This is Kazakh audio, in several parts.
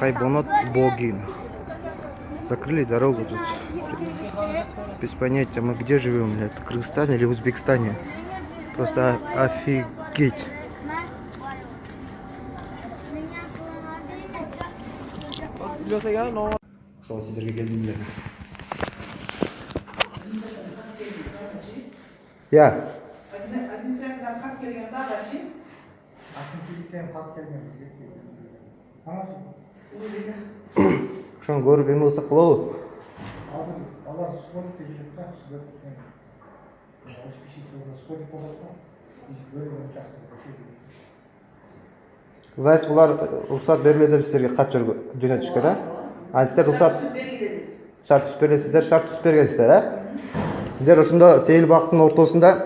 Хайбонот Богин. Закрыли дорогу тут. Без понятия, мы где живем, это в Кыргызстане или в Узбекистане. Просто офигеть. Ошол сиздерге келдим эле. Я. Администрациядан кат келген дагычы. Акимдиктен кат келген. Ошону көрүп эме кылсак болобу? Алар сходить жүрүп жатат, сиздер сходить болот да. Значит, булар уруксат берилет деп сиздерге кат жөнөтүшкөн, да? А сиздер уруксат шарт түзүп бересиздер, шарт түзүп бергенсиздер, а? Сиздер ошондо Сейилбактын ортосунда,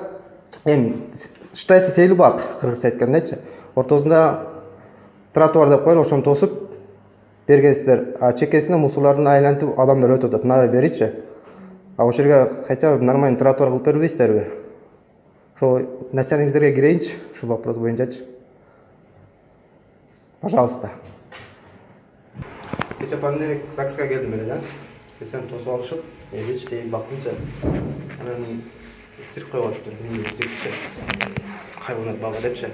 эми Штайсы Сейилбак, кыргызча айткандачы, ортосунда тротуар деп коюлуп, ошону тосуп бергенсиздер. А чекесине мусулардын айлантып адамдар өтүп атат, нары беричи. А ошол жерге хотя бы нормальный тротуар кылып бербейсиздерби? Ошо начальниктерге кирейинчи, ушул вопрос боюнчачы. Пожалуйста. Кече понедельник ЗАГСка келдим эле, да? Кесен тосуп алышып, эч Сейилбактынча. Анан цирк коюп атыптыр, мини циркче. Хайванат багы депчи.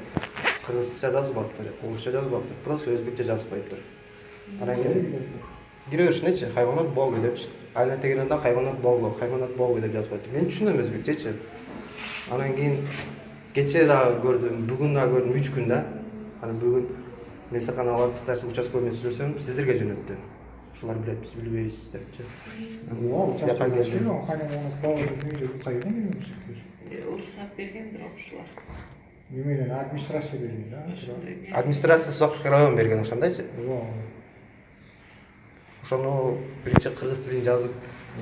Кыргызча жазбаптыр, орусча жазбаптыр, просто өзбекче жазып коюптур. Анан кире беришинечи, хайванат богу депчи. Айланып келгенде хайванат богу деп жазып коюптур. Мен түшүнөм өзбекчечи. Анан кийин кече дагы көрдүм, бүгүн дагы көрдүм 3 күн да. Анан бүгүн мен сакана алып старший участковый менен сүйлөсөм, сиздерге жөнөттү. Ушулар билет, биз билбейбиз депчи. Уруксат берген бирок ушулар. Немеден администрация берген да? Администрация Сузакский район берген ошондойчу. Ошону биринчи кыргыз тилин жазып,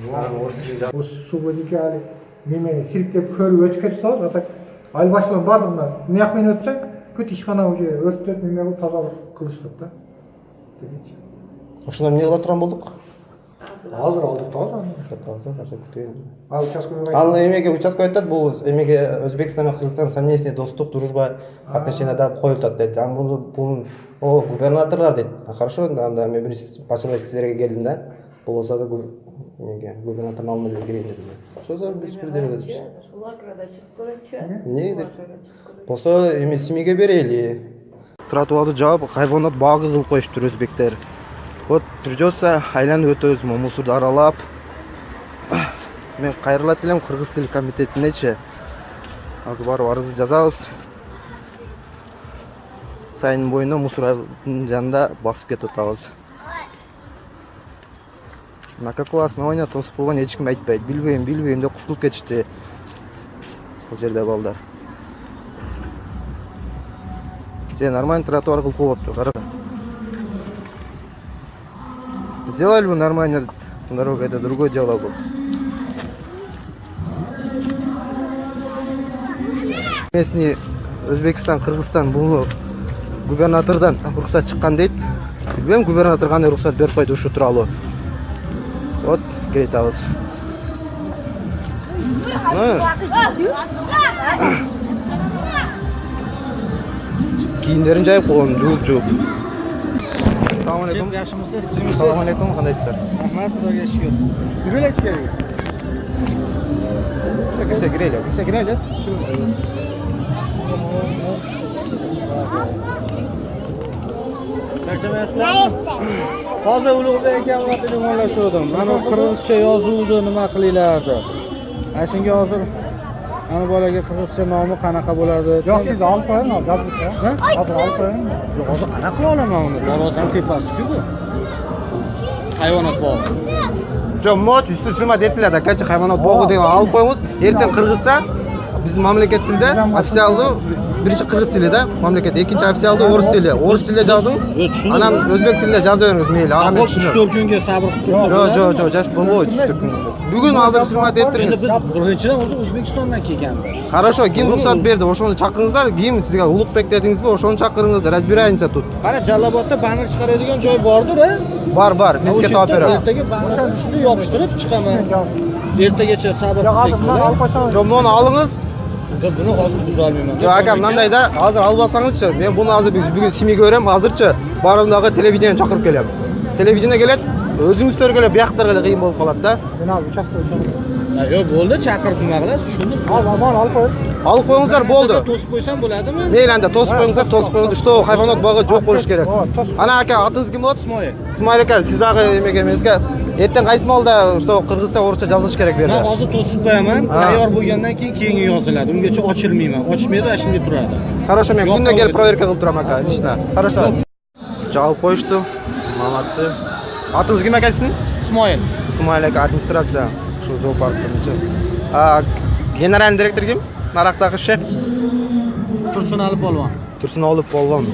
анан орус тилин жазып. Осы субботике али неме сирктеп көрүп өтүп кетип салат, атак ал башылар бардыгына мыяк менен өтсөң, бүт ишкана уже өрттөп неме кылып тазалык кылыштык да. Дегенчи. Ошондо эмне кыла турган болдук? Азыр алдык да. Азыр күтөйүн. Ал участковый. Ал эмеге участковый айтат, бул эмеге Өзбекстан менен Кыргызстан совместный достук, дружба отношенияда коюлуп атат дейт. Аны бул губернаторлор дейт. Хорошо, анда мен биринчи башында сиздерге келдим да. Болсо да эмеге губернатордун алдына деле кирейин дедим. Ошо биз бир деле дедик. Лакрада чыгып көрөчү. Не дейт? Болсо эми семейге берели. Тротуарды жаап, хайванат багы кылып коюштур өзбектер. Вот придется айланып өтөбүз, мусорду аралап. Мен кайрылат элем кыргыз тил комитетинечи. Азыр барып арыз жазабыз. Сайын боюна мусордун жанында басып кетип атабыз. На какое основание тосуп койгон эч ким айтпайт. Билбейм деп кутулуп кетишти. Бул жерде балдар. Нормальный тротуар кылып коюптур, кара. Сделали бы нормально дорогу, это другое дело было. Местный Өзбекстан, Кыргызстан бул губернатордан уруксат чыккан дейт. Билбейм, губернатор кандай уруксат берип койду ушу тууралуу. Вот, кетебиз. Кийимдерин жайып койгон, жууп. Assalomu alaykum. Yaxshimisiz? Assalomu alaykum, qandaysizlar? Rahmat, Xudoga shukr. Yuraylik ichkariga. Kiraylik, kiraylik. Charchamayapsizlarmi? Hozir Ulug'bek aka bilan telefonlashgandim. Mana qirg'izcha yozuvdi, nima qilinglardi. Ana shunga hozir ana bolaga qirg'izcha nomi qanaqa bo'ladi? Yo'q, siz olib qo'ying, yozib qo'ying. Hozir olib qo'ying. Yo'q, hozir qanaqa qila olaman uni? Borasam tepasi-ku bu. Hayvonot bog'i. Жоқ, моч үстү сылма детилер, акачы хайванат богу деген алып коюңуз. Эртең кыргызча биздин мамлекет тилде официалдуу биринчи кыргыз тили да, мамлекет экинчи официалдуу орус тили. Орус тилде жаздың, анан өзбек тилинде жаза бериңиз мейли. Ага мен түшүнөм. 3-4 күнгө сабыр кылып турсак. Жок, жаш болбойт 3-4 күн. Бүгүн азыр сылма деттириңиз. Biz birinchidan o'zi O'zbekistondan kelganmiz. Хорошо, ким рухсат берди? Ошону чакырыңыздар. Ким сизге Улукбек дедиңизби? Ошону чакырыңыз, разбираемся тут. Qara Jalobodda banner chiqaradigan joy bordir, a? Бар, мен сизге таап берем. Ertaga banner shunday yopishtirib chiqaman. Ertagacha sabr qilsak bo'ladi. Жок, муну алыңыз. Buni hozir buza olmayman. Жок, ака, мындай да, азыр албасаңызчы, мен буну азыр бүгүн семейге берем, азырчы барымдагы телевидение чакырып келем. televideniyega keladi, o'zingiz so'rganda bu yoqlarga qiyin bo'lib qoladi-da. Men hozir uchastka o'chaman. Yo'q, bo'ldi, chaqirdim maqla, tushundim. Hozir aman olib qo'y. Olib qo'yingizlar bo'ldi. To'sib qo'ysam bo'ladimi? Meylanda to'sib qo'yingizlar, to'sib qo'yingizlar. Что hayvonot bog'i yo'q bo'lish kerak. Ana aka, otingiz kim bo'ldi? Ismoil. Ismoil aka, sizga emek emasga. Ertaga qaysi molda что qirg'izcha o'rcha yozilish kerak bu yerda. Men hozir to'sib qo'yaman. Tayyor bo'lgandan keyin keyingi yoziladi. Ungacha ochilmayman. Ochmaydi, shunday turadi. Хорошо, men kunda kelib proverka qilib turaman aka, ishni. Хорошо. Javob qo'yishdi. Молодцы. Otingiz kim aka sizning? Ismoil. Ismoil aka, administratsiya shu zooparkda. General direktor kim? Naraqdagi shef Tursunali polvon. Tursunali polvon.